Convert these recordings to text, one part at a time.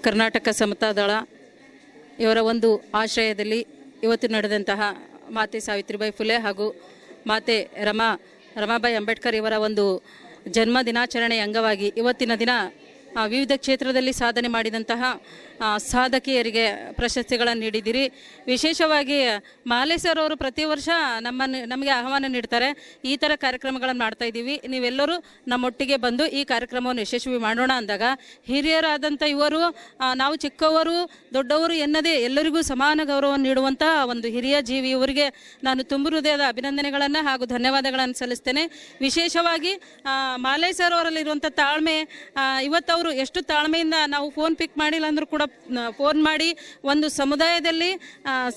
ಕರ್ನಾಟಕ ಸಮತಾ ದಳ ಇವರ ಒಂದು ಆಶ್ರಯದಲ್ಲಿ ಇವತ್ತು ನಡೆದಂತಹ ಮಾತೆ ಸಾವಿತ್ರಿಬಾಯಿ ಫುಲೆ ಹಾಗೂ ಮಾತೆ ರಮಾಬಾಯಿ ಅಂಬೇಡ್ಕರ್ ಇವರ ಒಂದು ಜನ್ಮ ದಿನಾಚರಣೆಯ ಅಂಗವಾಗಿ ಇವತ್ತಿನ ದಿನ ವಿವಿಧ ಕ್ಷೇತ್ರದಲ್ಲಿ ಸಾಧನೆ ಮಾಡಿದಂತಹ ಸಾಧಕಿಯರಿಗೆ ಪ್ರಶಸ್ತಿಗಳನ್ನು ನೀಡಿದ್ದೀರಿ. ವಿಶೇಷವಾಗಿ ಮಾಲೆ ಸರ್ ಅವರು ಪ್ರತಿ ವರ್ಷ ನಮಗೆ ಆಹ್ವಾನ ನೀಡ್ತಾರೆ. ಈ ಥರ ಕಾರ್ಯಕ್ರಮಗಳನ್ನು ಮಾಡ್ತಾ ಇದ್ದೀವಿ, ನೀವೆಲ್ಲರೂ ನಮ್ಮೊಟ್ಟಿಗೆ ಬಂದು ಈ ಕಾರ್ಯಕ್ರಮವನ್ನು ಯಶಸ್ವಿ ಮಾಡೋಣ ಅಂದಾಗ ಹಿರಿಯರಾದಂಥ ಇವರು ನಾವು ಚಿಕ್ಕವರು ದೊಡ್ಡವರು ಎನ್ನದೇ ಎಲ್ಲರಿಗೂ ಸಮಾನ ಗೌರವವನ್ನು ನೀಡುವಂಥ ಒಂದು ಹಿರಿಯ ಜೀವಿ ಇವರಿಗೆ ನಾನು ತುಂಬ ಹೃದಯದ ಅಭಿನಂದನೆಗಳನ್ನು ಹಾಗೂ ಧನ್ಯವಾದಗಳನ್ನು ಸಲ್ಲಿಸ್ತೇನೆ. ವಿಶೇಷವಾಗಿ ಮಾಲೆ ಸರ್ ಅವರಲ್ಲಿರುವಂಥ ತಾಳ್ಮೆ, ಇವತ್ತು ಅವರು ಎಷ್ಟು ತಾಳ್ಮೆಯಿಂದ ನಾವು ಫೋನ್ ಪಿಕ್ ಮಾಡಿಲ್ಲ ಅಂದರೂ ಕೂಡ ಫೋನ್ ಮಾಡಿ ಒಂದು ಸಮುದಾಯದಲ್ಲಿ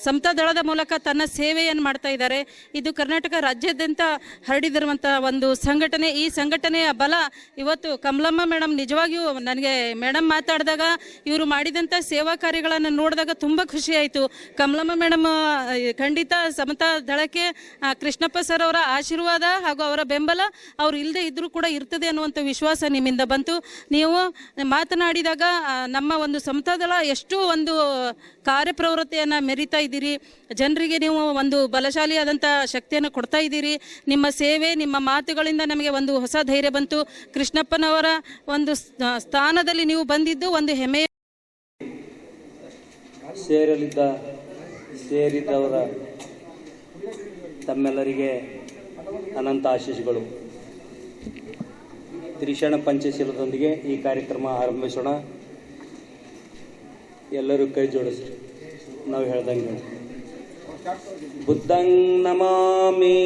ಸಮತಾ ದಳದ ಮೂಲಕ ತನ್ನ ಸೇವೆಯನ್ನು ಮಾಡ್ತಾ ಇದ್ದಾರೆ. ಇದು ಕರ್ನಾಟಕ ರಾಜ್ಯಾದ್ಯಂತ ಹರಡಿದಿರುವಂಥ ಒಂದು ಸಂಘಟನೆ. ಈ ಸಂಘಟನೆಯ ಬಲ ಇವತ್ತು ಕಮಲಮ್ಮ ಮೇಡಮ್, ನಿಜವಾಗಿಯೂ ನನಗೆ ಮೇಡಮ್ ಮಾತಾಡಿದಾಗ ಇವರು ಮಾಡಿದಂಥ ಸೇವಾ ಕಾರ್ಯಗಳನ್ನು ನೋಡಿದಾಗ ತುಂಬ ಖುಷಿಯಾಯಿತು. ಕಮಲಮ್ಮ ಮೇಡಮ್ ಖಂಡಿತ ಸಮತಾ ದಳಕ್ಕೆ ಕೃಷ್ಣಪ್ಪ ಸರ್ ಅವರ ಆಶೀರ್ವಾದ ಹಾಗೂ ಅವರ ಬೆಂಬಲ ಅವರು ಇಲ್ಲದೆ ಇದ್ದರೂ ಕೂಡ ಇರ್ತದೆ ಅನ್ನುವಂಥ ವಿಶ್ವಾಸ ನಿಮ್ಮಿಂದ ಬಂತು. ನೀವು ಮಾತನಾಡಿದಾಗ ನಮ್ಮ ಒಂದು ಸಮತಾ ದಳ ಎಷ್ಟು ಒಂದು ಕಾರ್ಯಪ್ರವೃತ್ತಿಯನ್ನು ಮೆರಿತಾ ಇದ್ದೀರಿ, ಜನರಿಗೆ ನೀವು ಒಂದು ಬಲಶಾಲಿಯಾದಂಥ ಶಕ್ತಿಯನ್ನು ಕೊಡ್ತಾ ಇದ್ದೀರಿ. ನಿಮ್ಮ ಸೇವೆ, ನಿಮ್ಮ ಮಾತುಗಳಿಂದ ನಮಗೆ ಒಂದು ಹೊಸ ಧೈರ್ಯ ಬಂತು. ಕೃಷ್ಣಪ್ಪನವರ ಒಂದು ಸ್ಥಾನದಲ್ಲಿ ನೀವು ಬಂದಿದ್ದು ಒಂದು ಹೆಮ್ಮೆ. ಸೇರಿದವರ ತಮ್ಮೆಲ್ಲರಿಗೆ ಅನಂತ ಆಶೀಸ್ಸುಗಳು. ತ್ರಿಶಣ ಪಂಚಶೀಲದೊಂದಿಗೆ ಈ ಕಾರ್ಯಕ್ರಮ ಆರಂಭಿಸೋಣ. ಎಲ್ಲರೂ ಕೈ ಜೋಡಿಸ್ರಿ, ನಾವು ಹೇಳ್ದಂಗೆ. ಬುದ್ಧಂ ನಮಾಮಿ,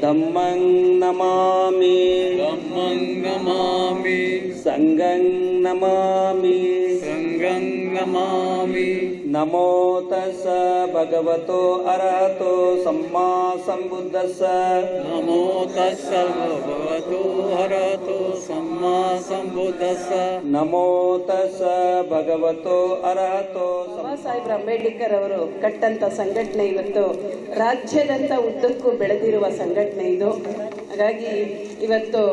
ಧಮ್ಮಂ ನಮಾಮಿ, ಸಂಘಂ ನಮಾಮಿ, ನಮೋ ತಸ್ಸ ಭಗವತೋ ಅರಹತೋ ಸಮ್ಮಾ ಸಂಬುದ್ಧಸ್ಸ, ನಮೋ ತಸ್ಸ ಭಗವತೋ ಅರಹತೋ ಸಮ್ಮಾ ಸಂಬುದ್ಧಸ್ಸ, ನಮೋ ತಸ್ಸ ಭಗವತೋ ಅರಹತೋ. ಬಾಬಾ ಸಾಹೇಬ್ ಅಂಬೇಡ್ಕರ್ ಅವರು ಕಟ್ಟಂತ ಸಂಘಟನೆ ಇವತ್ತು ರಾಜ್ಯದಂತ ಉದ್ದಕ್ಕೂ ಬೆಳೆದಿರುವ ಸಂಘಟನೆ ಇದು. ಹಾಗಾಗಿ ಇವತ್ತು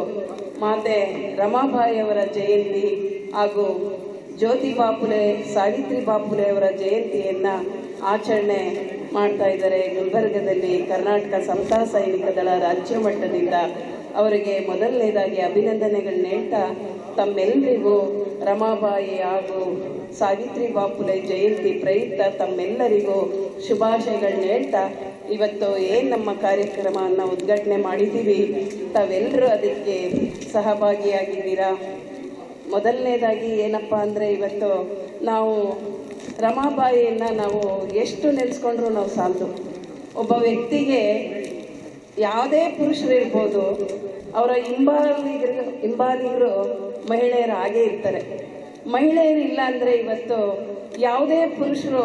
ಮಾತೆ ರಮಾಬಾಯಿ ಅವರ ಜಯಂತಿ ಹಾಗೂ ಜ್ಯೋತಿಬಾ ಫುಲೆ, ಸಾವಿತ್ರಿಬಾ ಫುಲೆ ಅವರ ಜಯಂತಿಯನ್ನು ಆಚರಣೆ ಮಾಡ್ತಾ ಇದ್ದಾರೆ ಗುಲ್ಬರ್ಗದಲ್ಲಿ. ಕರ್ನಾಟಕ ಸಮತಾ ಸೈನಿಕ ದಳ ರಾಜ್ಯ ಮಟ್ಟದಿಂದ ಅವರಿಗೆ ಮೊದಲನೇದಾಗಿ ಅಭಿನಂದನೆಗಳನ್ನ ಹೇಳ್ತಾ, ತಮ್ಮೆಲ್ಲರಿಗೂ ರಮಾಬಾಯಿ ಹಾಗೂ ಸಾವಿತ್ರಿಬಾ ಫುಲೆ ಜಯಂತಿ ಪ್ರಯುಕ್ತ ತಮ್ಮೆಲ್ಲರಿಗೂ ಶುಭಾಶಯಗಳನ್ನ ಹೇಳ್ತಾ, ಇವತ್ತು ಏನು ನಮ್ಮ ಕಾರ್ಯಕ್ರಮವನ್ನು ಉದ್ಘಾಟನೆ ಮಾಡಿದ್ದೀವಿ, ತಾವೆಲ್ಲರೂ ಅದಕ್ಕೆ ಸಹಭಾಗಿಯಾಗಿದ್ದೀರಾ. ಮೊದಲನೇದಾಗಿ ಏನಪ್ಪ ಅಂದರೆ, ಇವತ್ತು ನಾವು ರಮಾಬಾಯಿಯನ್ನು ನಾವು ಎಷ್ಟು ನೆನೆಸ್ಕೊಂಡ್ರೂ ನಾವು ಸಾಲದು. ಒಬ್ಬ ವ್ಯಕ್ತಿಗೆ ಯಾವುದೇ ಪುರುಷರು ಇರ್ಬೋದು, ಅವರ ಹಿಂಬಾಲಿಗರು ಮಹಿಳೆಯರು ಹಾಗೇ ಇರ್ತಾರೆ. ಮಹಿಳೆಯರು ಇಲ್ಲ ಅಂದರೆ ಇವತ್ತು ಯಾವುದೇ ಪುರುಷರು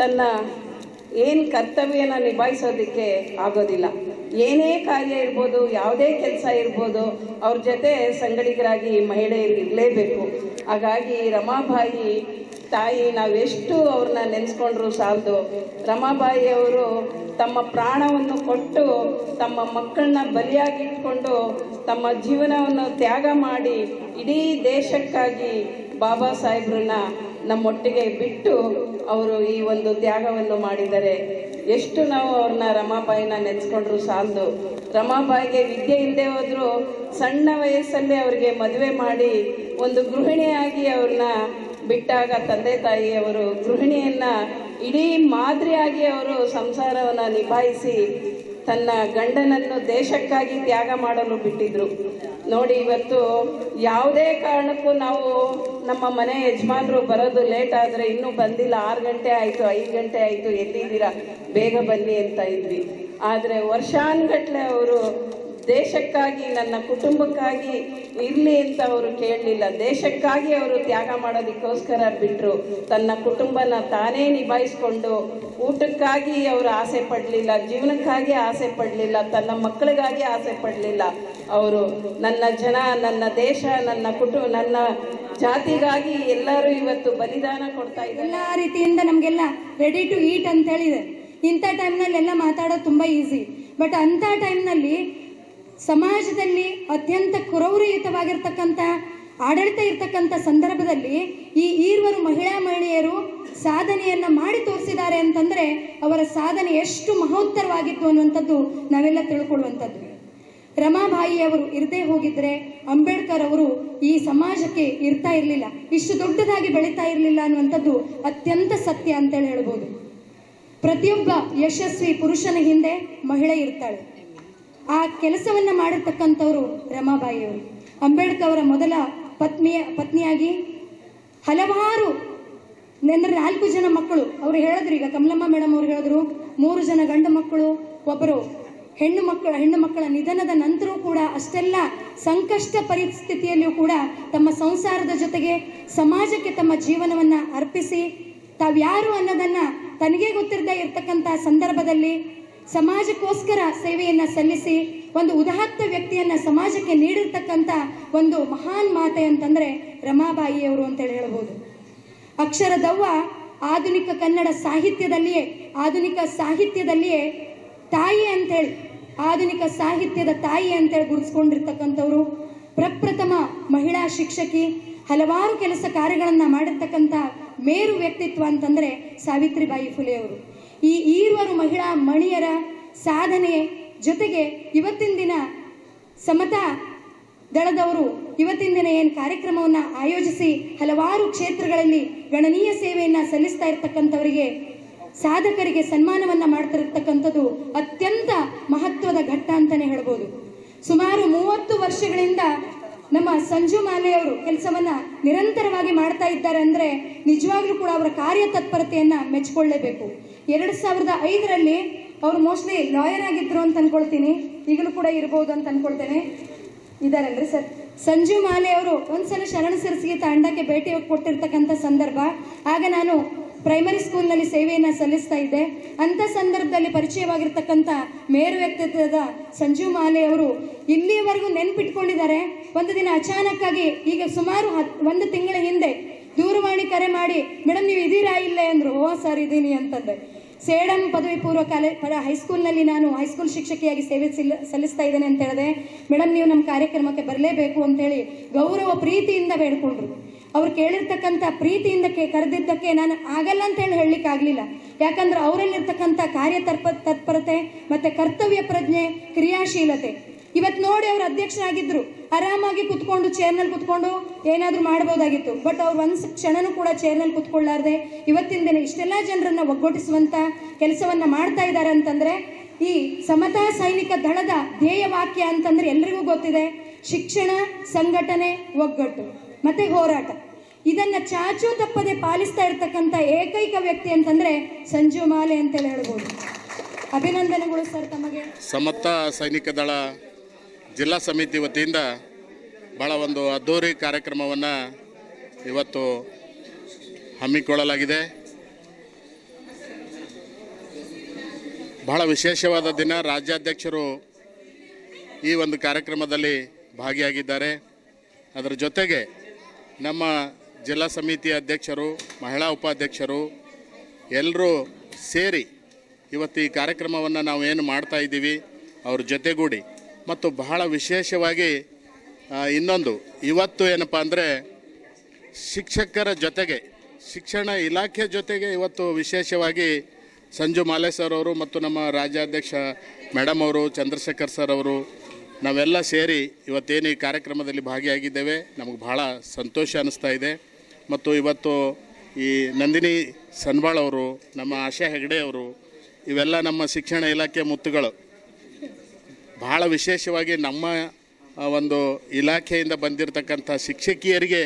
ತನ್ನ ಏನು ಕರ್ತವ್ಯನ ನಿಭಾಯಿಸೋದಕ್ಕೆ ಆಗೋದಿಲ್ಲ. ಏನೇ ಕಾರ್ಯ ಇರ್ಬೋದು, ಯಾವುದೇ ಕೆಲಸ ಇರ್ಬೋದು, ಅವ್ರ ಜೊತೆ ಸಂಗಡಿಗರಾಗಿ ಮಹಿಳೆಯರು ಇರಲೇಬೇಕು. ಹಾಗಾಗಿ ರಮಾಬಾಯಿ ತಾಯಿ ನಾವೆಷ್ಟು ಅವ್ರನ್ನ ನೆನೆಸ್ಕೊಂಡ್ರು ಸಾಲದು. ರಮಾಬಾಯಿ ಅವರು ತಮ್ಮ ಪ್ರಾಣವನ್ನು ಕೊಟ್ಟು, ತಮ್ಮ ಮಕ್ಕಳನ್ನ ಬಲಿಯಾಗಿಟ್ಕೊಂಡು, ತಮ್ಮ ಜೀವನವನ್ನು ತ್ಯಾಗ ಮಾಡಿ ಇಡೀ ದೇಶಕ್ಕಾಗಿ ಬಾಬಾ ಸಾಹೇಬ್ರನ್ನ ನಮ್ಮೊಟ್ಟಿಗೆ ಬಿಟ್ಟು ಅವರು ಈ ಒಂದು ತ್ಯಾಗವನ್ನು ಮಾಡಿದ್ದಾರೆ. ಎಷ್ಟು ನಾವು ಅವ್ರನ್ನ ರಮಾಬಾಯಿನ ನೆನೆಸ್ಕೊಂಡ್ರು ಸಾಲದು. ರಮಾಬಾಯಿಗೆ ವಿದ್ಯೆ ಇಲ್ಲದೆ ಹೋದ್ರು ಸಣ್ಣ ವಯಸ್ಸಲ್ಲೇ ಅವರಿಗೆ ಮದುವೆ ಮಾಡಿ ಒಂದು ಗೃಹಿಣಿಯಾಗಿ ಅವ್ರನ್ನ ಬಿಟ್ಟಾಗ ತಂದೆ ತಾಯಿ ಅವರು ಗೃಹಿಣಿಯನ್ನ ಇಡೀ ಮಾದರಿಯಾಗಿ ಅವರು ಸಂಸಾರವನ್ನು ನಿಭಾಯಿಸಿ ತನ್ನ ಗಂಡನನ್ನು ದೇಶಕ್ಕಾಗಿ ತ್ಯಾಗ ಮಾಡಲು ಬಿಟ್ಟಿದ್ರು. ನೋಡಿ, ಇವತ್ತು ಯಾವುದೇ ಕಾರಣಕ್ಕೂ ನಾವು ನಮ್ಮ ಮನೆ ಯಜಮಾನರು ಬರೋದು ಲೇಟ್ ಆದರೆ ಇನ್ನೂ ಬಂದಿಲ್ಲ, 6 ಗಂಟೆ ಆಯಿತು, 5 ಗಂಟೆ ಆಯಿತು, ಎಲ್ಲಿದ್ದೀರಾ, ಬೇಗ ಬನ್ನಿ ಅಂತ ಇದ್ವಿ. ಆದರೆ ವರ್ಷಾನುಗಟ್ಟಲೆ ಅವರು ದೇಶಕ್ಕಾಗಿ, ನನ್ನ ಕುಟುಂಬಕ್ಕಾಗಿ ಇರಲಿ ಅಂತ ಅವರು ಕೇಳಲಿಲ್ಲ. ದೇಶಕ್ಕಾಗಿ ಅವರು ತ್ಯಾಗ ಮಾಡೋದಕ್ಕೋಸ್ಕರ ಬಿಟ್ಟರು. ತನ್ನ ಕುಟುಂಬನ ತಾನೇ ನಿಭಾಯಿಸ್ಕೊಂಡು ಊಟಕ್ಕಾಗಿ ಅವರು ಆಸೆ ಪಡಲಿಲ್ಲ, ಜೀವನಕ್ಕಾಗಿ ಆಸೆ ಪಡಲಿಲ್ಲ, ತನ್ನ ಮಕ್ಕಳಿಗಾಗಿ ಆಸೆ ಪಡಲಿಲ್ಲ. ಅವರು ನನ್ನ ಜನ, ನನ್ನ ದೇಶ, ನನ್ನ ಜಾತಿಗಾಗಿ ಎಲ್ಲರೂ ಇವತ್ತು ಬಲಿದಾನ ಕೊಡ್ತಾ ಇದ್ದಾರೆ. ಎಲ್ಲ ರೀತಿಯಿಂದ ನಮಗೆಲ್ಲ ರೆಡಿ ಟು ಈಟ್ ಅಂತ ಹೇಳಿದೆ. ಇಂಥ ಟೈಮ್ನಲ್ಲಿ ಎಲ್ಲ ಮಾತಾಡೋದು ತುಂಬ ಈಸಿ. ಬಟ್ ಅಂಥ ಟೈಮ್ನಲ್ಲಿ ಸಮಾಜದಲ್ಲಿ ಅತ್ಯಂತ ಕ್ರೌರ್ಯಯುತವಾಗಿರ್ತಕ್ಕಂಥ ಆಡಳಿತ ಇರ್ತಕ್ಕಂಥ ಸಂದರ್ಭದಲ್ಲಿ ಈ ಈರ್ವರು ಮಹಿಳೆಯರು ಸಾಧನೆಯನ್ನ ಮಾಡಿ ತೋರಿಸಿದ್ದಾರೆ ಅಂತಂದ್ರೆ ಅವರ ಸಾಧನೆ ಎಷ್ಟು ಮಹೋತ್ತರವಾಗಿತ್ತು ಅನ್ನುವಂಥದ್ದು ನಾವೆಲ್ಲ ತಿಳ್ಕೊಳ್ಳುವಂಥದ್ದು. ರಮಾಬಾಯಿ ಅವರು ಇರದೇ ಹೋಗಿದ್ರೆ ಅಂಬೇಡ್ಕರ್ ಅವರು ಈ ಸಮಾಜಕ್ಕೆ ಇರ್ತಾ ಇರಲಿಲ್ಲ, ಇಷ್ಟು ದೊಡ್ಡದಾಗಿ ಬೆಳೀತಾ ಇರಲಿಲ್ಲ ಅನ್ನುವಂಥದ್ದು ಅತ್ಯಂತ ಸತ್ಯ ಅಂತೇಳಿ ಹೇಳ್ಬೋದು. ಪ್ರತಿಯೊಬ್ಬ ಯಶಸ್ವಿ ಪುರುಷನ ಹಿಂದೆ ಮಹಿಳೆ ಇರ್ತಾಳೆ. ಆ ಕೆಲಸವನ್ನ ಮಾಡಿರ್ತಕ್ಕಂಥವ್ರು ರಮಾಬಾಯಿ ಅವರು. ಅಂಬೇಡ್ಕರ್ ಅವರ ಮೊದಲ ಪತ್ನಿಯಾಗಿ ಹಲವಾರು 4 ಜನ ಮಕ್ಕಳು ಅವರು ಹೇಳಿದ್ರು. ಈಗ ಕಮಲಮ್ಮ ಮೇಡಮ್ ಅವರು ಹೇಳಿದ್ರು 3 ಜನ ಗಂಡು ಮಕ್ಕಳು, ಒಬ್ಬರು ಹೆಣ್ಣು ಮಕ್ಕಳ ನಿಧನದ ನಂತರವೂ ಕೂಡ ಅಷ್ಟೆಲ್ಲ ಸಂಕಷ್ಟ ಪರಿಸ್ಥಿತಿಯಲ್ಲಿಯೂ ಕೂಡ ತಮ್ಮ ಸಂಸಾರದ ಜೊತೆಗೆ ಸಮಾಜಕ್ಕೆ ತಮ್ಮ ಜೀವನವನ್ನ ಅರ್ಪಿಸಿ ತಾವ್ಯಾರು ಅನ್ನೋದನ್ನ ತನಗೇ ಗೊತ್ತಿರದೇ ಇರ್ತಕ್ಕಂಥ ಸಂದರ್ಭದಲ್ಲಿ ಸಮಾಜಕ್ಕೋಸ್ಕರ ಸೇವೆಯನ್ನ ಸಲ್ಲಿಸಿ ಒಂದು ಉದಾತ್ತ ವ್ಯಕ್ತಿಯನ್ನ ಸಮಾಜಕ್ಕೆ ನೀಡಿರ್ತಕ್ಕಂಥ ಒಂದು ಮಹಾನ್ ಮಾತೆ ಅಂತಂದ್ರೆ ರಮಾಬಾಯಿಯವರು ಅಂತೇಳಿ ಹೇಳ್ಬೋದು. ಅಕ್ಷರದವ್ವ ಆಧುನಿಕ ಕನ್ನಡ ಸಾಹಿತ್ಯದಲ್ಲಿಯೇ ತಾಯಿ ಅಂತೇಳಿ, ಆಧುನಿಕ ಸಾಹಿತ್ಯದ ತಾಯಿ ಅಂತೇಳಿ ಗುರುತಿಸ್ಕೊಂಡಿರ್ತಕ್ಕಂಥವ್ರು. ಪ್ರಪ್ರಥಮ ಮಹಿಳಾ ಶಿಕ್ಷಕಿ, ಹಲವಾರು ಕೆಲಸ ಕಾರ್ಯಗಳನ್ನ ಮಾಡಿರ್ತಕ್ಕಂಥ ಮೇರು ವ್ಯಕ್ತಿತ್ವ ಅಂತಂದ್ರೆ ಸಾವಿತ್ರಿಬಾಯಿ ಫುಲೆ ಅವರು. ಈ ಈರ್ವರು ಮಹಿಳಾ ಮಣಿಯರ ಸಾಧನೆ ಜೊತೆಗೆ ಇವತ್ತಿನ ದಿನ ಸಮತಾ ದಳದವರು ಇವತ್ತಿನ ದಿನ ಏನು ಕಾರ್ಯಕ್ರಮವನ್ನ ಆಯೋಜಿಸಿ ಹಲವಾರು ಕ್ಷೇತ್ರಗಳಲ್ಲಿ ಗಣನೀಯ ಸೇವೆಯನ್ನ ಸಲ್ಲಿಸ್ತಾ ಇರ್ತಕ್ಕಂಥವರಿಗೆ, ಸಾಧಕರಿಗೆ ಸನ್ಮಾನವನ್ನ ಮಾಡ್ತಿರ್ತಕ್ಕಂಥದ್ದು ಅತ್ಯಂತ ಮಹತ್ವದ ಘಟ್ಟ ಅಂತಾನೆ ಹೇಳ್ಬೋದು. ಸುಮಾರು 30 ವರ್ಷಗಳಿಂದ ನಮ್ಮ ಸಂಜು ಮಾಲೆಯವರು ಕೆಲಸವನ್ನ ನಿರಂತರವಾಗಿ ಮಾಡ್ತಾ ಇದ್ದಾರೆ ಅಂದ್ರೆ ನಿಜವಾಗ್ಲೂ ಕೂಡ ಅವರ ಕಾರ್ಯತತ್ಪರತೆಯನ್ನ ಮೆಚ್ಚಿಕೊಳ್ಳಲೇಬೇಕು. 2005ರಲ್ಲಿ ಅವರು ಮೋಸ್ಟ್ಲಿ ಲಾಯರ್ ಆಗಿದ್ರು ಅಂತ ಅನ್ಕೊಳ್ತೀನಿ, ಈಗಲೂ ಕೂಡ ಇರಬಹುದು ಅಂತ ಅನ್ಕೊಳ್ತೇನೆ. ಇದಾರಲ್ರಿ ಸರ್. ಸಂಜು ಮಾಲೆ ಅವರು ಒಂದ್ಸಲ ಶರಣ ಸಿರಸಿಗೆ ತಾಂಡಕ್ಕೆ ಭೇಟಿ ಕೊಟ್ಟಿರ್ತಕ್ಕಂಥ ಸಂದರ್ಭ. ಆಗ ನಾನು ಪ್ರೈಮರಿ ಸ್ಕೂಲ್ನಲ್ಲಿ ಸೇವೆಯನ್ನ ಸಲ್ಲಿಸ್ತಾ ಇದ್ದೆ. ಅಂತ ಸಂದರ್ಭದಲ್ಲಿ ಪರಿಚಯವಾಗಿರ್ತಕ್ಕಂಥ ಮೇರು ವ್ಯಕ್ತಿತ್ವದ ಸಂಜು ಮಾಲೆ ಅವರು ಇಲ್ಲಿಯವರೆಗೂ ನೆನ್ಪಿಟ್ಕೊಂಡಿದ್ದಾರೆ. ಒಂದು ದಿನ ಅಚಾನಕ್ ಆಗಿ, ಈಗ ಸುಮಾರು 1 ತಿಂಗಳ ಹಿಂದೆ ದೂರವಾಣಿ ಕರೆ ಮಾಡಿ, ಮೇಡಮ್ ನೀವು ಇದೀರಾ ಇಲ್ಲೇ ಅಂದ್ರು. ಓ ಸರ್ ಇದೀನಿ ಅಂತಂದೆ. ಸೇಡಂ ಪದವಿ ಪೂರ್ವ ಹೈಸ್ಕೂಲ್ನಲ್ಲಿ ನಾನು ಹೈಸ್ಕೂಲ್ ಶಿಕ್ಷಕಿಯಾಗಿ ಸೇವೆ ಸಲ್ಲಿಸ್ತಾ ಇದ್ದೇನೆ ಅಂತ ಹೇಳಿದೆ. ಮೇಡಮ್ ನೀವು ನಮ್ಮ ಕಾರ್ಯಕ್ರಮಕ್ಕೆ ಬರಲೇಬೇಕು ಅಂತೇಳಿ ಗೌರವ ಪ್ರೀತಿಯಿಂದ ಬೇಡ್ಕೊಂಡ್ರು. ಅವ್ರು ಕೇಳಿರ್ತಕ್ಕಂಥ ಪ್ರೀತಿಯಿಂದ ಕರೆದಿದ್ದಕ್ಕೆ ನಾನು ಆಗಲ್ಲ ಅಂತ ಹೇಳಲಿಕ್ಕೆ ಆಗ್ಲಿಲ್ಲ. ಯಾಕಂದ್ರೆ ಅವರಲ್ಲಿರ್ತಕ್ಕಂಥ ತತ್ಪರತೆ ಮತ್ತೆ ಕರ್ತವ್ಯ ಪ್ರಜ್ಞೆ, ಕ್ರಿಯಾಶೀಲತೆ. ಇವತ್ತು ನೋಡಿ ಅವ್ರು ಅಧ್ಯಕ್ಷರಾಗಿದ್ರು, ಆರಾಮಾಗಿ ಕುತ್ಕೊಂಡು ಚೇರ್ನಲ್ಲಿ ಕುತ್ಕೊಂಡು ಏನಾದ್ರೂ ಮಾಡಬಹುದಾಗಿತ್ತು. ಬಟ್ ಅವ್ರು ಒಂದು ಕ್ಷಣನೂ ಕೂಡ ಚೇರ್ನಲ್ಲಿ ಕುತ್ಕೊಳ್ಳಾರ್ದೆ ಇವತ್ತಿನ ದಿನ ಇಷ್ಟೆಲ್ಲ ಜನರನ್ನ ಒಗ್ಗೂಡಿಸುವಂತ ಕೆಲಸವನ್ನ ಮಾಡ್ತಾ ಇದ್ದಾರೆ ಅಂತಂದ್ರೆ ಈ ಸಮತಾ ಸೈನಿಕ ದಳದ ಧ್ಯೇಯ ವಾಕ್ಯ ಅಂತಂದ್ರೆ ಎಲ್ರಿಗೂ ಗೊತ್ತಿದೆ, ಶಿಕ್ಷಣ, ಸಂಘಟನೆ, ಒಗ್ಗಟ್ಟು ಮತ್ತೆ ಹೋರಾಟ. ಇದನ್ನ ಚಾಚೂ ತಪ್ಪದೆ ಪಾಲಿಸ್ತಾ ಇರ್ತಕ್ಕಂಥ ಏಕೈಕ ವ್ಯಕ್ತಿ ಅಂತಂದ್ರೆ ಸಂಜು ಮಾಲೆ ಅಂತೇಳಿ ಹೇಳ್ಬೋದು. ಅಭಿನಂದನೆಗಳು ಸರ್ ತಮಗೆ. ಸಮತಾ ಸೈನಿಕ ದಳ ಜಿಲ್ಲಾ ಸಮಿತಿ ವತಿಯಿಂದ ಭಾಳ ಒಂದು ಅದ್ದೂರಿ ಕಾರ್ಯಕ್ರಮವನ್ನು ಇವತ್ತು ಹಮ್ಮಿಕೊಳ್ಳಲಾಗಿದೆ. ಬಹಳ ವಿಶೇಷವಾದ ದಿನ. ರಾಜ್ಯಾಧ್ಯಕ್ಷರು ಈ ಒಂದು ಕಾರ್ಯಕ್ರಮದಲ್ಲಿ ಭಾಗಿಯಾಗಿದ್ದಾರೆ. ಅದರ ಜೊತೆಗೆ ನಮ್ಮ ಜಿಲ್ಲಾ ಸಮಿತಿ ಅಧ್ಯಕ್ಷರು, ಮಹಿಳಾ ಉಪಾಧ್ಯಕ್ಷರು ಎಲ್ಲರೂ ಸೇರಿ ಇವತ್ತು ಈ ಕಾರ್ಯಕ್ರಮವನ್ನು ನಾವು ಏನು ಮಾಡ್ತಾ ಇದ್ದೀವಿ ಅವ್ರ ಜೊತೆಗೂಡಿ, ಮತ್ತು ಬಹಳ ವಿಶೇಷವಾಗಿ ಇನ್ನೊಂದು ಇವತ್ತು ಏನಪ್ಪ ಅಂದರೆ ಶಿಕ್ಷಕರ ಜೊತೆಗೆ, ಶಿಕ್ಷಣ ಇಲಾಖೆ ಜೊತೆಗೆ ಇವತ್ತು ವಿಶೇಷವಾಗಿ ಸಂಜು ಮಾಲೆ ಸರ್ ಅವರು ಮತ್ತು ನಮ್ಮ ರಾಜ್ಯಾಧ್ಯಕ್ಷ ಮೇಡಮ್ ಅವರು, ಚಂದ್ರಶೇಖರ್ ಸರ್ ಅವರು, ನಾವೆಲ್ಲ ಸೇರಿ ಇವತ್ತೇನು ಈ ಕಾರ್ಯಕ್ರಮದಲ್ಲಿ ಭಾಗಿಯಾಗಿದ್ದೇವೆ. ನಮಗೆ ಭಾಳ ಸಂತೋಷ ಅನ್ನಿಸ್ತಾ ಇದೆ. ಮತ್ತು ಇವತ್ತು ಈ ನಂದಿನಿ ಸನ್ಬಾಳ್ ಅವರು, ನಮ್ಮ ಆಶಾ ಹೆಗಡೆ ಅವರು, ಇವೆಲ್ಲ ನಮ್ಮ ಶಿಕ್ಷಣ ಇಲಾಖೆ ಮುತ್ತುಗಳು. ಭಾಳ ವಿಶೇಷವಾಗಿ ನಮ್ಮ ಒಂದು ಇಲಾಖೆಯಿಂದ ಬಂದಿರತಕ್ಕಂಥ ಶಿಕ್ಷಕಿಯರಿಗೆ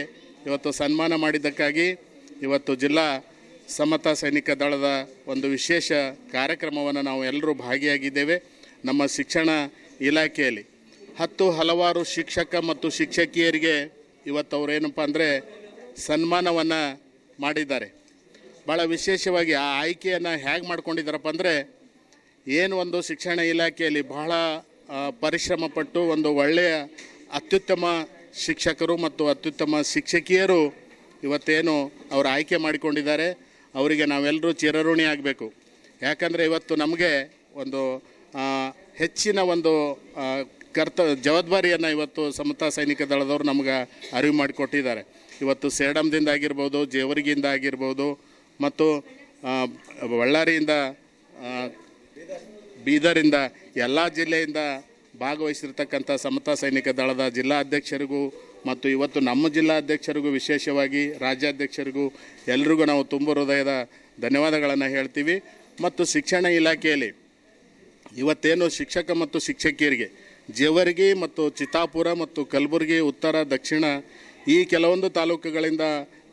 ಇವತ್ತು ಸನ್ಮಾನ ಮಾಡಿದ್ದಕ್ಕಾಗಿ ಇವತ್ತು ಜಿಲ್ಲಾ ಸಮತಾ ಸೈನಿಕ ದಳದ ಒಂದು ವಿಶೇಷ ಕಾರ್ಯಕ್ರಮವನ್ನು ನಾವು ಎಲ್ಲರೂ ಭಾಗಿಯಾಗಿದ್ದೇವೆ. ನಮ್ಮ ಶಿಕ್ಷಣ ಇಲಾಖೆಯಲ್ಲಿ ಹಲವಾರು ಶಿಕ್ಷಕ ಮತ್ತು ಶಿಕ್ಷಕಿಯರಿಗೆ ಇವತ್ತು ಅವರೇನಪ್ಪ ಅಂದರೆ ಸನ್ಮಾನವನ್ನು ಮಾಡಿದ್ದಾರೆ. ಭಾಳ ವಿಶೇಷವಾಗಿ ಆ ಆಯ್ಕೆಯನ್ನು ಹೇಗೆ ಮಾಡ್ಕೊಂಡಿದ್ದಾರಪ್ಪ ಅಂದರೆ, ಏನು ಒಂದು ಶಿಕ್ಷಣ ಇಲಾಖೆಯಲ್ಲಿ ಬಹಳ ಪರಿಶ್ರಮಪಟ್ಟು ಒಂದು ಒಳ್ಳೆಯ ಅತ್ಯುತ್ತಮ ಶಿಕ್ಷಕರು ಮತ್ತು ಅತ್ಯುತ್ತಮ ಶಿಕ್ಷಕಿಯರು ಇವತ್ತೇನು ಅವರು ಆಯ್ಕೆ ಮಾಡಿಕೊಂಡಿದ್ದಾರೆ, ಅವರಿಗೆ ನಾವೆಲ್ಲರೂ ಚಿರಋಣಿ ಆಗಬೇಕು. ಯಾಕಂದರೆ ಇವತ್ತು ನಮಗೆ ಒಂದು ಹೆಚ್ಚಿನ ಒಂದು ಜವಾಬ್ದಾರಿಯನ್ನು ಇವತ್ತು ಸಮತಾ ಸೈನಿಕ ದಳದವರು ನಮ್ಗೆ ಅರಿವು ಮಾಡಿಕೊಟ್ಟಿದ್ದಾರೆ. ಇವತ್ತು ಸೇಡಂದಿಂದ ಆಗಿರ್ಬೋದು, ಜೇವರ್ಗಿಯಿಂದ ಆಗಿರ್ಬೋದು, ಮತ್ತು ಬಳ್ಳಾರಿಯಿಂದ, ಬೀದರಿಂದ, ಎಲ್ಲ ಜಿಲ್ಲೆಯಿಂದ ಭಾಗವಹಿಸಿರ್ತಕ್ಕಂಥ ಸಮತಾ ಸೈನಿಕ ದಳದ ಜಿಲ್ಲಾ ಅಧ್ಯಕ್ಷರಿಗೂ ಮತ್ತು ಇವತ್ತು ನಮ್ಮ ಜಿಲ್ಲಾ ಅಧ್ಯಕ್ಷರಿಗೂ, ವಿಶೇಷವಾಗಿ ರಾಜ್ಯಾಧ್ಯಕ್ಷರಿಗೂ ಎಲ್ರಿಗೂ ನಾವು ತುಂಬ ಹೃದಯದ ಧನ್ಯವಾದಗಳನ್ನು ಹೇಳ್ತೀವಿ. ಮತ್ತು ಶಿಕ್ಷಣ ಇಲಾಖೆಯಲ್ಲಿ ಇವತ್ತೇನು ಶಿಕ್ಷಕ ಮತ್ತು ಶಿಕ್ಷಕಿಯರಿಗೆ ಜೇವರ್ಗಿ ಮತ್ತು ಚಿತ್ತಾಪುರ ಮತ್ತು ಕಲಬುರಗಿ, ಉತ್ತರ, ದಕ್ಷಿಣ ಈ ಕೆಲವೊಂದು ತಾಲೂಕುಗಳಿಂದ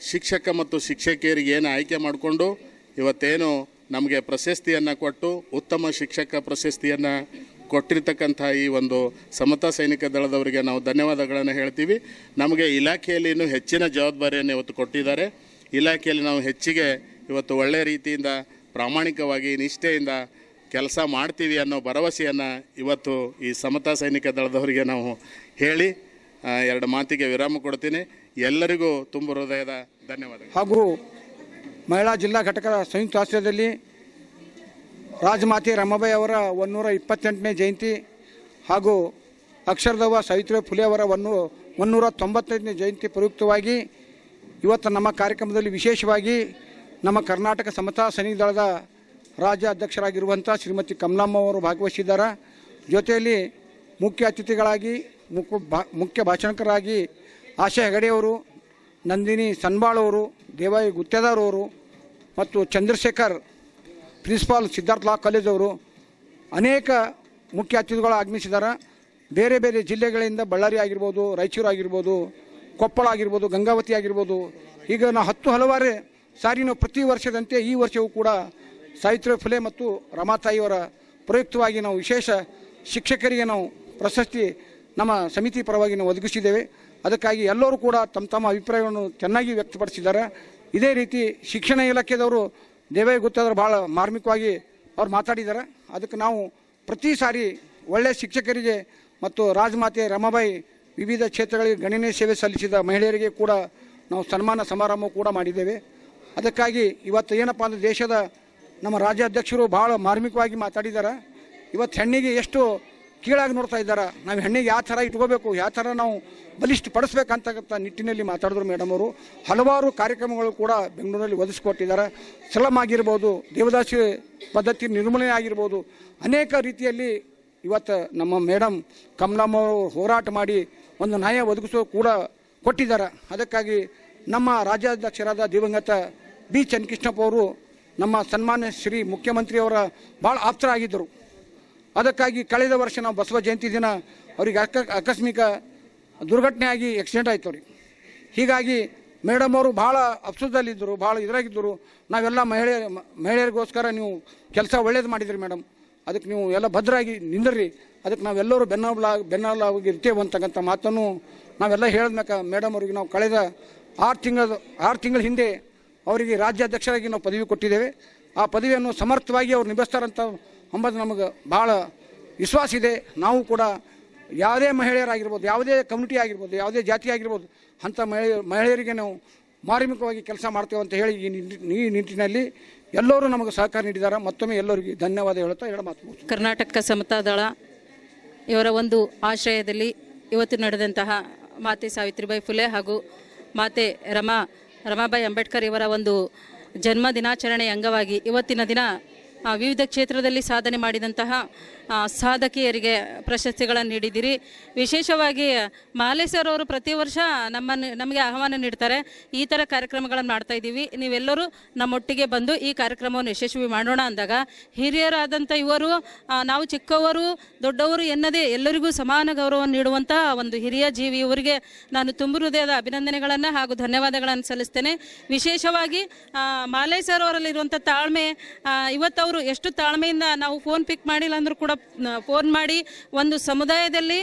ಶಿಕ್ಷಕ ಮತ್ತು ಶಿಕ್ಷಕಿಯರಿಗೆ ಏನು ಆಯ್ಕೆ ಮಾಡಿಕೊಂಡು ಇವತ್ತೇನು ನಮಗೆ ಪ್ರಶಸ್ತಿಯನ್ನು ಕೊಟ್ಟು ಉತ್ತಮ ಶಿಕ್ಷಕ ಪ್ರಶಸ್ತಿಯನ್ನು ಕೊಟ್ಟಿರ್ತಕ್ಕಂಥ ಈ ಒಂದು ಸಮತಾ ಸೈನಿಕ ದಳದವರಿಗೆ ನಾವು ಧನ್ಯವಾದಗಳನ್ನು ಹೇಳ್ತೀವಿ. ನಮಗೆ ಇಲಾಖೆಯಲ್ಲಿ ಇನ್ನೂ ಹೆಚ್ಚಿನ ಜವಾಬ್ದಾರಿಯನ್ನು ಇವತ್ತು ಕೊಟ್ಟಿದ್ದಾರೆ. ಇಲಾಖೆಯಲ್ಲಿ ನಾವು ಹೆಚ್ಚಿಗೆ ಇವತ್ತು ಒಳ್ಳೆಯ ರೀತಿಯಿಂದ ಪ್ರಾಮಾಣಿಕವಾಗಿ ನಿಷ್ಠೆಯಿಂದ ಕೆಲಸ ಮಾಡ್ತೀವಿ ಅನ್ನೋ ಭರವಸೆಯನ್ನು ಇವತ್ತು ಈ ಸಮತಾ ಸೈನಿಕ ದಳದವರಿಗೆ ನಾವು ಹೇಳಿ ಎರಡು ಮಾತಿಗೆ ವಿರಾಮ ಕೊಡ್ತೀನಿ. ಎಲ್ಲರಿಗೂ ತುಂಬ ಹೃದಯದ ಧನ್ಯವಾದ. ಹಾಗೂ ಮಹಿಳಾ ಜಿಲ್ಲಾ ಘಟಕದ ಸಂಯುಕ್ತ ಆಶ್ರಯದಲ್ಲಿ ರಾಜಮಾತೆ ರಮಾಬಾಯಿ ಅವರ 128ನೇ ಜಯಂತಿ ಹಾಗೂ ಅಕ್ಷರದವ್ವ ಸಾವಿತ್ರಿಬಾಯಿ ಫುಲೆ ಅವರ 195ನೇ ಜಯಂತಿ ಪ್ರಯುಕ್ತವಾಗಿ ಇವತ್ತು ನಮ್ಮ ಕಾರ್ಯಕ್ರಮದಲ್ಲಿ ವಿಶೇಷವಾಗಿ ನಮ್ಮ ಕರ್ನಾಟಕ ಸಮತಾ ಸೈನಿಕ ದಳದ ರಾಜ್ಯ ಅಧ್ಯಕ್ಷರಾಗಿರುವಂಥ ಶ್ರೀಮತಿ ಕಮಲಮ್ಮ ಅವರು ಭಾಗವಹಿಸಿದ್ದಾರೆ. ಜೊತೆಯಲ್ಲಿ ಮುಖ್ಯ ಅತಿಥಿಗಳಾಗಿ ಮುಖ್ಯ ಭಾಷಣಕರಾಗಿ ಆಶಾ ಹೆಗಡೆಯವರು, ನಂದಿನಿ ಸನ್ಬಾಳ್ ಅವರು, ದೇವಾಯಿ ಗುತ್ತೇದಾರ್ ಅವರು ಮತ್ತು Chandrashekar principal Siddhartha law college ಅವರು ಅನೇಕ ಮುಖ್ಯ ಅತಿಥಿಗಳು ಆಗಮಿಸಿದ್ದಾರೆ. ಬೇರೆ ಬೇರೆ ಜಿಲ್ಲೆಗಳಿಂದ ಬಳ್ಳಾರಿ ಆಗಿರ್ಬೋದು, ರಾಯಚೂರು ಆಗಿರ್ಬೋದು, ಕೊಪ್ಪಳ ಆಗಿರ್ಬೋದು, ಗಂಗಾವತಿ ಆಗಿರ್ಬೋದು, ಈಗ ನಾವು ಹಲವಾರು ಸಾರಿ ನಾವು ಪ್ರತಿ ವರ್ಷದಂತೆ ಈ ವರ್ಷವೂ ಕೂಡ ಸಾವಿತ್ರಿಬಾಯಿ ಫುಲೆ ಮತ್ತು ರಮಾತಾಯಿಯವರ ಪ್ರಯುಕ್ತವಾಗಿ ನಾವು ವಿಶೇಷ ಶಿಕ್ಷಕರಿಗೆ ನಾವು ಪ್ರಶಸ್ತಿ ನಮ್ಮ ಸಮಿತಿ ಪರವಾಗಿ ನಾವು ಒದಗಿಸಿದ್ದೇವೆ. ಅದಕ್ಕಾಗಿ ಎಲ್ಲರೂ ಕೂಡ ತಮ್ಮ ತಮ್ಮ ಅಭಿಪ್ರಾಯವನ್ನು ಚೆನ್ನಾಗಿ ವ್ಯಕ್ತಪಡಿಸಿದ್ದಾರೆ. ಇದೇ ರೀತಿ ಶಿಕ್ಷಣ ಇಲಾಖೆದವರು ದೇವಾಯಿ ಗುತ್ತೇದಾರ್ ಭಾಳ ಮಾರ್ಮಿಕವಾಗಿ ಅವ್ರು ಮಾತಾಡಿದ್ದಾರೆ. ಅದಕ್ಕೆ ನಾವು ಪ್ರತಿ ಸಾರಿ ಒಳ್ಳೆಯ ಶಿಕ್ಷಕರಿಗೆ ಮತ್ತು ರಾಜಮಾತೆ ರಮಾಬಾಯಿ ವಿವಿಧ ಕ್ಷೇತ್ರಗಳಿಗೆ ಗಣನೀಯ ಸೇವೆ ಸಲ್ಲಿಸಿದ ಮಹಿಳೆಯರಿಗೆ ಕೂಡ ನಾವು ಸನ್ಮಾನ ಸಮಾರಂಭ ಕೂಡ ಮಾಡಿದ್ದೇವೆ. ಅದಕ್ಕಾಗಿ ಇವತ್ತು ಏನಪ್ಪ ಅಂದರೆ ದೇಶದ ನಮ್ಮ ರಾಜ್ಯಾಧ್ಯಕ್ಷರು ಭಾಳ ಮಾರ್ಮಿಕವಾಗಿ ಮಾತಾಡಿದ್ದಾರೆ. ಇವತ್ತು ಹೆಣ್ಣಿಗೆ ಎಷ್ಟು ಕೀಳಾಗಿ ನೋಡ್ತಾ ಇದ್ದಾರೆ. ನಾವು ಹೆಣ್ಣಿಗೆ ಯಾವ ಥರ ಇಟ್ಕೋಬೇಕು, ಯಾವ ಥರ ನಾವು ಬಲಿಷ್ಠ ಪಡಿಸ್ಬೇಕಂತಕ್ಕಂಥ ನಿಟ್ಟಿನಲ್ಲಿ ಮಾತಾಡಿದ್ರು ಮೇಡಮ್ ಅವರು. ಹಲವಾರು ಕಾರ್ಯಕ್ರಮಗಳು ಕೂಡ ಬೆಂಗಳೂರಲ್ಲಿ ಒದಗಿಸ್ಕೊಟ್ಟಿದ್ದಾರೆ. ಸ್ಲಮ್ ಆಗಿರ್ಬೋದು, ದೇವದಾಸಿ ಪದ್ಧತಿ ನಿರ್ಮೂಲನೆ ಆಗಿರ್ಬೋದು, ಅನೇಕ ರೀತಿಯಲ್ಲಿ ಇವತ್ತು ನಮ್ಮ ಮೇಡಮ್ ಕಮಲಮ್ಮ ಅವರು ಹೋರಾಟ ಮಾಡಿ ಒಂದು ನ್ಯಾಯ ಒದಗಿಸೋ ಕೂಡ ಕೊಟ್ಟಿದ್ದಾರೆ. ಅದಕ್ಕಾಗಿ ನಮ್ಮ ರಾಜ್ಯಾಧ್ಯಕ್ಷರಾದ ದಿವಂಗತ ಬಿ ಚನ್ನಕೃಷ್ಣಪ್ಪ ಅವರು ನಮ್ಮ ಸನ್ಮಾನ್ಯ ಶ್ರೀ ಮುಖ್ಯಮಂತ್ರಿಯವರ ಭಾಳ ಆಪ್ತರಾಗಿದ್ದರು. ಅದಕ್ಕಾಗಿ ಕಳೆದ ವರ್ಷ ನಾವು ಬಸವ ಜಯಂತಿ ದಿನ ಅವರಿಗೆ ಆಕಸ್ಮಿಕ ದುರ್ಘಟನೆ ಆಗಿ ಆಕ್ಸಿಡೆಂಟ್ ಆಯ್ತು ಅವ್ರಿಗೆ. ಹೀಗಾಗಿ ಮೇಡಮ್ ಅವರು ಭಾಳ ಅಪ್ಸದಲ್ಲಿದ್ದರು, ಭಾಳ ಇದರಾಗಿದ್ದರು. ನಾವೆಲ್ಲ ಮಹಿಳೆಯರಿಗೋಸ್ಕರ ನೀವು ಕೆಲಸ ಒಳ್ಳೇದು ಮಾಡಿದ್ರಿ ಮೇಡಮ್, ಅದಕ್ಕೆ ನೀವು ಎಲ್ಲ ಭದ್ರಾಗಿ ನಿಂದ್ರಿ, ಅದಕ್ಕೆ ನಾವೆಲ್ಲರೂ ಬೆನ್ನೆಲಾಗಿ ಇರ್ತೇವೆ ಅಂತಕ್ಕಂಥ ಮಾತನ್ನು ನಾವೆಲ್ಲ ಹೇಳಿದ್ಮೇಕ ಮೇಡಮ್ ಅವರಿಗೆ ನಾವು ಕಳೆದ 6 ತಿಂಗಳ ಹಿಂದೆ ಅವರಿಗೆ ರಾಜ್ಯಾಧ್ಯಕ್ಷರಾಗಿ ನಾವು ಪದವಿ ಕೊಟ್ಟಿದ್ದೇವೆ. ಆ ಪದವಿಯನ್ನು ಸಮರ್ಥವಾಗಿ ಅವ್ರು ನಿಭಾಯಿಸ್ತಾರಂತ ಅಂಬದು ನಮಗೆ ಭಾಳ ವಿಶ್ವಾಸ ಇದೆ. ನಾವು ಕೂಡ ಯಾವುದೇ ಮಹಿಳೆಯರಾಗಿರ್ಬೋದು, ಯಾವುದೇ ಕಮ್ಯುನಿಟಿ ಆಗಿರ್ಬೋದು, ಯಾವುದೇ ಜಾತಿ ಆಗಿರ್ಬೋದು, ಅಂಥ ಮಹಿಳೆಯರಿಗೆ ನಾವು ಮಾರ್ಮಿಕವಾಗಿ ಕೆಲಸ ಮಾಡ್ತೇವೆ ಅಂತ ಹೇಳಿ ಈ ನಿಟ್ಟಿನಲ್ಲಿ ಎಲ್ಲರೂ ನಮಗೆ ಸಹಕಾರ ನೀಡಿದ್ದಾರೆ. ಮತ್ತೊಮ್ಮೆ ಎಲ್ಲರಿಗೂ ಧನ್ಯವಾದ ಹೇಳುತ್ತಾ ಮಾತು. ಕರ್ನಾಟಕ ಸಮತಾ ದಳ ಇವರ ಒಂದು ಆಶ್ರಯದಲ್ಲಿ ಇವತ್ತು ನಡೆದಂತಹ ಮಾತೆ ಸಾವಿತ್ರಿಬಾಯಿ ಫುಲೆ ಹಾಗೂ ಮಾತೆ ರಮಾಬಾಯಿ ಅಂಬೇಡ್ಕರ್ ಇವರ ಒಂದು ಜನ್ಮ ದಿನಾಚರಣೆಯ ಅಂಗವಾಗಿ ಇವತ್ತಿನ ದಿನ ವಿವಿಧ ಕ್ಷೇತ್ರದಲ್ಲಿ ಸಾಧನೆ ಮಾಡಿದಂತಹ ಸಾಧಕಿಯರಿಗೆ ಪ್ರಶಸ್ತಿಗಳನ್ನು ನೀಡಿದ್ದೀರಿ. ವಿಶೇಷವಾಗಿ ಮಾಲೆ ಸರ್ ಅವರು ಪ್ರತಿ ವರ್ಷ ನಮಗೆ ಆಹ್ವಾನ ನೀಡ್ತಾರೆ. ಈ ಥರ ಕಾರ್ಯಕ್ರಮಗಳನ್ನು ಮಾಡ್ತಾ ಇದ್ದೀವಿ, ನೀವೆಲ್ಲರೂ ನಮ್ಮೊಟ್ಟಿಗೆ ಬಂದು ಈ ಕಾರ್ಯಕ್ರಮವನ್ನು ಯಶಸ್ವಿ ಮಾಡೋಣ ಅಂದಾಗ ಹಿರಿಯರಾದಂಥ ಇವರು ನಾವು ಚಿಕ್ಕವರು ದೊಡ್ಡವರು ಎನ್ನದೇ ಎಲ್ಲರಿಗೂ ಸಮಾನ ಗೌರವವನ್ನು ನೀಡುವಂಥ ಒಂದು ಹಿರಿಯ ಜೀವಿ. ಇವರಿಗೆ ನಾನು ತುಂಬ ಹೃದಯದ ಅಭಿನಂದನೆಗಳನ್ನು ಹಾಗೂ ಧನ್ಯವಾದಗಳನ್ನು ಸಲ್ಲಿಸ್ತೇನೆ. ವಿಶೇಷವಾಗಿ ಮಾಲೆ ಸರ್ ಅವರಲ್ಲಿರುವಂಥ ತಾಳ್ಮೆ, ಇವತ್ತು ಅವರು ಎಷ್ಟು ತಾಳ್ಮೆಯಿಂದ ನಾವು ಫೋನ್ ಪಿಕ್ ಮಾಡಿಲ್ಲ ಅಂದರೂ ಕೂಡ ಫೋನ್ ಮಾಡಿ ಒಂದು ಸಮುದಾಯದಲ್ಲಿ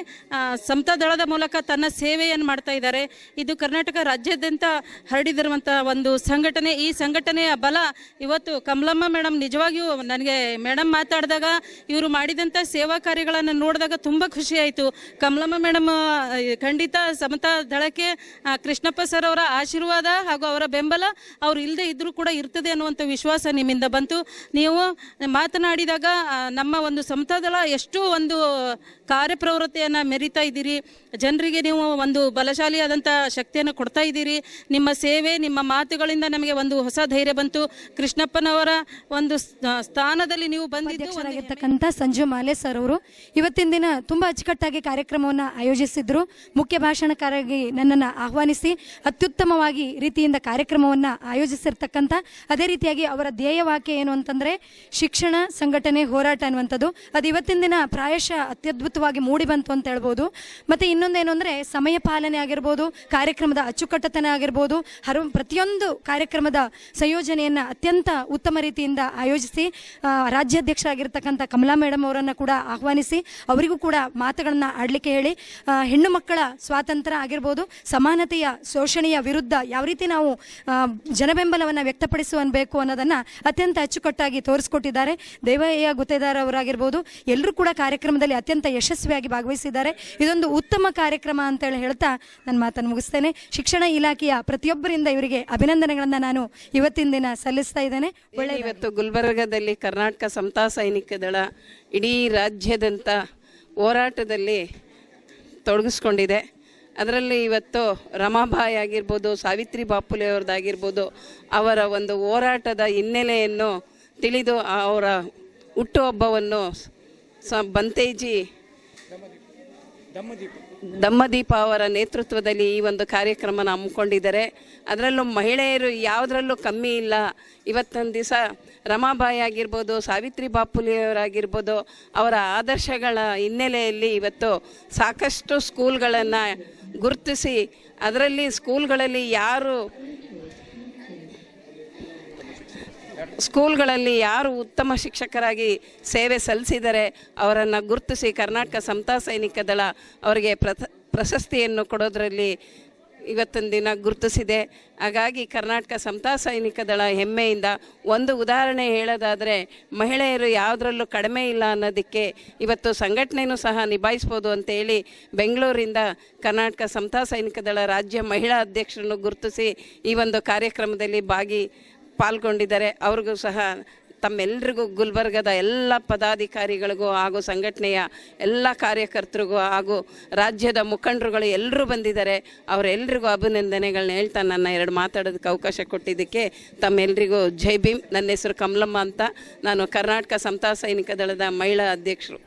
ಸಮತಾ ದಳದ ಮೂಲಕ ತನ್ನ ಸೇವೆಯನ್ನು ಮಾಡ್ತಾ ಇದ್ದಾರೆ. ಇದು ಕರ್ನಾಟಕ ರಾಜ್ಯಾದ್ಯಂತ ಹರಡಿದಿರುವಂಥ ಒಂದು ಸಂಘಟನೆ. ಈ ಸಂಘಟನೆಯ ಬಲ ಇವತ್ತು ಕಮಲಮ್ಮ ಮೇಡಮ್ ನಿಜವಾಗಿಯೂ ನನಗೆ ಮೇಡಮ್ ಮಾತಾಡಿದಾಗ ಇವರು ಮಾಡಿದಂಥ ಸೇವಾ ಕಾರ್ಯಗಳನ್ನು ನೋಡಿದಾಗ ತುಂಬ ಖುಷಿಯಾಯಿತು. ಕಮಲಮ್ಮ ಮೇಡಮ್ ಖಂಡಿತ ಸಮತಾ ದಳಕ್ಕೆ ಕೃಷ್ಣಪ್ಪ ಸರ್ ಅವರ ಆಶೀರ್ವಾದ ಹಾಗೂ ಅವರ ಬೆಂಬಲ ಅವರು ಇಲ್ಲದೆ ಇದ್ದರೂ ಕೂಡ ಇರ್ತದೆ ಅನ್ನುವಂಥ ವಿಶ್ವಾಸ ನಿಮ್ಮಿಂದ ಬಂತು. ನೀವು ಮಾತನಾಡಿದಾಗ ನಮ್ಮ ಒಂದು ಸಮತಾ ದಳ ಎಷ್ಟು ಒಂದು ಕಾರ್ಯಪ್ರವೃತ್ತಿಯನ್ನು ಮೆರಿತಾ ಇದ್ದೀರಿ. ಜನರಿಗೆ ನೀವು ಒಂದು ಬಲಶಾಲಿಯಾದಂಥ ಶಕ್ತಿಯನ್ನು ಕೊಡ್ತಾ ಇದ್ದೀರಿ. ನಿಮ್ಮ ಸೇವೆ, ನಿಮ್ಮ ಮಾತುಗಳಿಂದ ನಮಗೆ ಒಂದು ಹೊಸ ಧೈರ್ಯ ಬಂತು. ಕೃಷ್ಣಪ್ಪನವರ ಒಂದು ಸ್ಥಾನದಲ್ಲಿ ನೀವು ಅಧ್ಯಕ್ಷರಾಗಿರ್ತಕ್ಕಂಥ ಸಂಜು ಮಾಲೆ ಸರ್ ಅವರು ಇವತ್ತಿನ ದಿನ ತುಂಬ ಅಚ್ಚುಕಟ್ಟಾಗಿ ಕಾರ್ಯಕ್ರಮವನ್ನು ಆಯೋಜಿಸಿದ್ರು. ಮುಖ್ಯ ಭಾಷಣಕಾರರಾಗಿ ನನ್ನನ್ನು ಆಹ್ವಾನಿಸಿ ಅತ್ಯುತ್ತಮವಾಗಿ ರೀತಿಯಿಂದ ಕಾರ್ಯಕ್ರಮವನ್ನು ಆಯೋಜಿಸಿರ್ತಕ್ಕಂಥ, ಅದೇ ರೀತಿಯಾಗಿ ಅವರ ಧ್ಯೇಯವಾಕ್ಯ ಏನು ಅಂತಂದರೆ ಶಿಕ್ಷಣ, ಸಂಘಟನೆ, ಹೋರಾಟ ಅನ್ನುವಂಥದ್ದು. ಅದು ಇವತ್ತಿನ ದಿನ ಪ್ರಾಯಶಃ ಅತ್ಯದ್ಭುತವಾಗಿ ಮೂಡಿ ಬಂತು ಅಂತ ಹೇಳ್ಬೋದು. ಮತ್ತು ಇನ್ನೊಂದೇನು ಅಂದರೆ ಸಮಯ ಪಾಲನೆ ಆಗಿರ್ಬೋದು, ಕಾರ್ಯಕ್ರಮದ ಅಚ್ಚುಕಟ್ಟತನ ಆಗಿರ್ಬೋದು, ಪ್ರತಿಯೊಂದು ಕಾರ್ಯಕ್ರಮದ ಸಂಯೋಜನೆಯನ್ನು ಅತ್ಯಂತ ಉತ್ತಮ ರೀತಿಯಿಂದ ಆಯೋಜಿಸಿ ರಾಜ್ಯಾಧ್ಯಕ್ಷರಾಗಿರ್ತಕ್ಕಂಥ ಕಮಲಾ ಮೇಡಮ್ ಅವರನ್ನು ಕೂಡ ಆಹ್ವಾನಿಸಿ ಅವರಿಗೂ ಕೂಡ ಮಾತುಗಳನ್ನು ಆಡಲಿಕ್ಕೆ ಹೇಳಿ, ಹೆಣ್ಣು ಮಕ್ಕಳ ಸ್ವಾತಂತ್ರ್ಯ ಆಗಿರ್ಬೋದು, ಸಮಾನತೆಯ ಶೋಷಣೆಯ ವಿರುದ್ಧ ಯಾವ ರೀತಿ ನಾವು ಜನಬೆಂಬಲವನ್ನು ವ್ಯಕ್ತಪಡಿಸಬೇಕು ಅನ್ನೋದನ್ನು ಅತ್ಯಂತ ಅಚ್ಚುಕಟ್ಟಾಗಿ ತೋರಿಸ್ಕೊಟ್ಟಿದ್ದಾರೆ. ದೇವಯ್ಯ ಗುತ್ತೇದಾರ್ ಅವರಾಗಿರ್ಬೋದು, ಎಲ್ಲರೂ ಕೂಡ ಕಾರ್ಯಕ್ರಮದಲ್ಲಿ ಅತ್ಯಂತ ಯಶಸ್ವಿಯಾಗಿ ಭಾಗವಹಿಸಿದ್ದಾರೆ. ಇದೊಂದು ಉತ್ತಮ ಕಾರ್ಯಕ್ರಮ ಅಂತೇಳಿ ಹೇಳ್ತಾ ನನ್ನ ಮಾತನ್ನು ಮುಗಿಸ್ತೇನೆ. ಶಿಕ್ಷಣ ಇಲಾಖೆಯ ಪ್ರತಿಯೊಬ್ಬರಿಂದ ಇವರಿಗೆ ಅಭಿನಂದನೆಗಳನ್ನು ನಾನು ಇವತ್ತಿನ ದಿನ ಸಲ್ಲಿಸ್ತಾ ಇದ್ದೇನೆ. ಇವತ್ತು ಗುಲ್ಬರ್ಗದಲ್ಲಿ ಕರ್ನಾಟಕ ಸಮತಾ ಸೈನಿಕ ದಳ ಇಡೀ ರಾಜ್ಯದಂತ ಹೋರಾಟದಲ್ಲಿ ತೊಡಗಿಸ್ಕೊಂಡಿದೆ. ಅದರಲ್ಲಿ ಇವತ್ತು ರಮಾಬಾಯಿ ಆಗಿರ್ಬೋದು, ಸಾವಿತ್ರಿ ಬಾಪುಲೆ ಅವ್ರದ್ದಾಗಿರ್ಬೋದು, ಅವರ ಒಂದು ಹೋರಾಟದ ಹಿನ್ನೆಲೆಯನ್ನು ತಿಳಿದು ಅವರ ಹುಟ್ಟುಹಬ್ಬವನ್ನು ಬಂತೇಜಿ ದಮ್ಮದೀಪ ಅವರ ನೇತೃತ್ವದಲ್ಲಿ ಈ ಒಂದು ಕಾರ್ಯಕ್ರಮನ ಹಮ್ಮಿಕೊಂಡಿದ್ದಾರೆ. ಅದರಲ್ಲೂ ಮಹಿಳೆಯರು ಯಾವುದರಲ್ಲೂ ಕಮ್ಮಿ ಇಲ್ಲ. ಇವತ್ತೊಂದು ದಿವಸ ರಮಾಬಾಯಿ ಆಗಿರ್ಬೋದು, ಸಾವಿತ್ರಿ ಬಾಪುಲೆಯವರಾಗಿರ್ಬೋದು, ಅವರ ಆದರ್ಶಗಳ ಹಿನ್ನೆಲೆಯಲ್ಲಿ ಇವತ್ತು ಸಾಕಷ್ಟು ಸ್ಕೂಲ್ಗಳನ್ನು ಗುರುತಿಸಿ ಅದರಲ್ಲಿ ಸ್ಕೂಲ್ಗಳಲ್ಲಿ ಯಾರು ಉತ್ತಮ ಶಿಕ್ಷಕರಾಗಿ ಸೇವೆ ಸಲ್ಲಿಸಿದರೆ ಅವರನ್ನು ಗುರುತಿಸಿ ಕರ್ನಾಟಕ ಸಮತಾ ಸೈನಿಕ ದಳ ಅವರಿಗೆ ಪ್ರಶಸ್ತಿಯನ್ನು ಕೊಡೋದರಲ್ಲಿ ಇವತ್ತಿನ ದಿನ ಗುರುತಿಸಿದೆ. ಹಾಗಾಗಿ ಕರ್ನಾಟಕ ಸಮತಾ ಸೈನಿಕ ದಳ ಹೆಮ್ಮೆಯಿಂದ ಒಂದು ಉದಾಹರಣೆ ಹೇಳೋದಾದರೆ, ಮಹಿಳೆಯರು ಯಾವುದರಲ್ಲೂ ಕಡಿಮೆ ಇಲ್ಲ ಅನ್ನೋದಕ್ಕೆ ಇವತ್ತು ಸಂಘಟನೆಯೂ ಸಹ ನಿಭಾಯಿಸ್ಬೋದು ಅಂತೇಳಿ ಬೆಂಗಳೂರಿಂದ ಕರ್ನಾಟಕ ಸಮತಾ ಸೈನಿಕ ದಳ ರಾಜ್ಯ ಮಹಿಳಾ ಅಧ್ಯಕ್ಷರನ್ನು ಗುರುತಿಸಿ ಈ ಒಂದು ಕಾರ್ಯಕ್ರಮದಲ್ಲಿ ಪಾಲ್ಗೊಂಡಿದ್ದಾರೆ. ಅವ್ರಿಗೂ ಸಹ ತಮ್ಮೆಲ್ಲರಿಗೂ, ಗುಲ್ಬರ್ಗದ ಎಲ್ಲ ಪದಾಧಿಕಾರಿಗಳಿಗೂ ಹಾಗೂ ಸಂಘಟನೆಯ ಎಲ್ಲ ಕಾರ್ಯಕರ್ತರಿಗೂ ಹಾಗೂ ರಾಜ್ಯದ ಮುಖಂಡರುಗಳು ಎಲ್ಲರೂ ಬಂದಿದ್ದಾರೆ. ಅವರೆಲ್ಲರಿಗೂ ಅಭಿನಂದನೆಗಳನ್ನ ಹೇಳ್ತಾ ನನ್ನ ಎರಡು ಮಾತಾಡೋದಕ್ಕೆ ಅವಕಾಶ ಕೊಟ್ಟಿದ್ದಕ್ಕೆ ತಮ್ಮೆಲ್ಲರಿಗೂ ಜೈ ಭೀಮ್. ನನ್ನ ಹೆಸರು ಕಮಲಮ್ಮ ಅಂತ, ನಾನು ಕರ್ನಾಟಕ ಸಮತಾ ಸೈನಿಕ ದಳದ ಮಹಿಳಾ ಅಧ್ಯಕ್ಷರು.